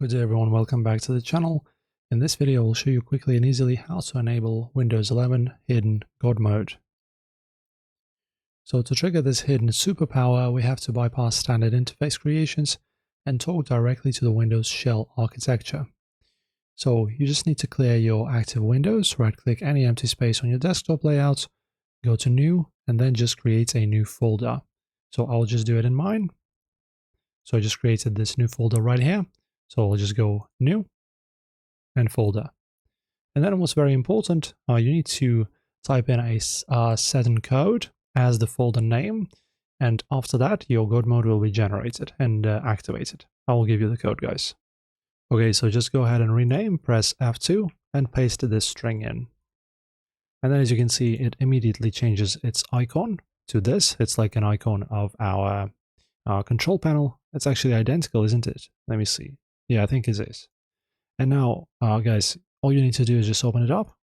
Good day everyone, welcome back to the channel. In this video I'll show you quickly and easily how to enable Windows 11 hidden God mode. So to trigger this hidden superpower, we have to bypass standard interface creations and talk directly to the Windows shell architecture. So you just need to clear your active Windows, right click any empty space on your desktop layout, go to new, and then just create a new folder. So I'll just do it in mine. So I just created this new folder right here. So I'll just go new and folder. And then what's very important, you need to type in a certain code as the folder name. And after that, your God mode will be generated and activated. I will give you the code, guys. Okay, so just go ahead and rename, press F2 and paste this string in. And then as you can see, it immediately changes its icon to this. It's like an icon of our control panel. It's actually identical, isn't it? Let me see. Yeah, I think it is. And now, guys, all you need to do is just open it up.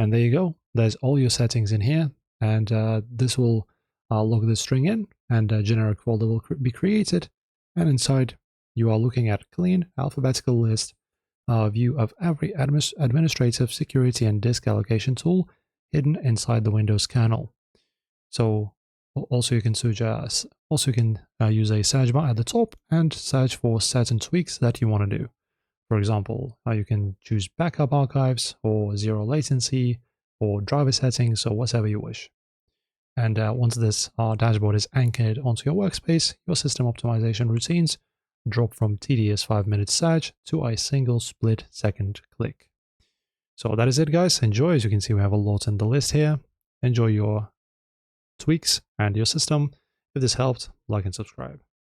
And there you go. There's all your settings in here. And this will log the string in, and a generic folder will be created. And inside, you are looking at clean alphabetical list view of every administrative, security, and disk allocation tool hidden inside the Windows kernel. So also you can use a search bar at the top and search for certain tweaks that you want to do. For example, you can choose backup archives or zero latency or driver settings or whatever you wish. And once this dashboard is anchored onto your workspace, your system optimization routines drop from tedious 5-minute search to a single split-second click. So that is it, guys. Enjoy. As you can see, we have a lot in the list here. Enjoy your tweaks and your system. If this helped, like and subscribe.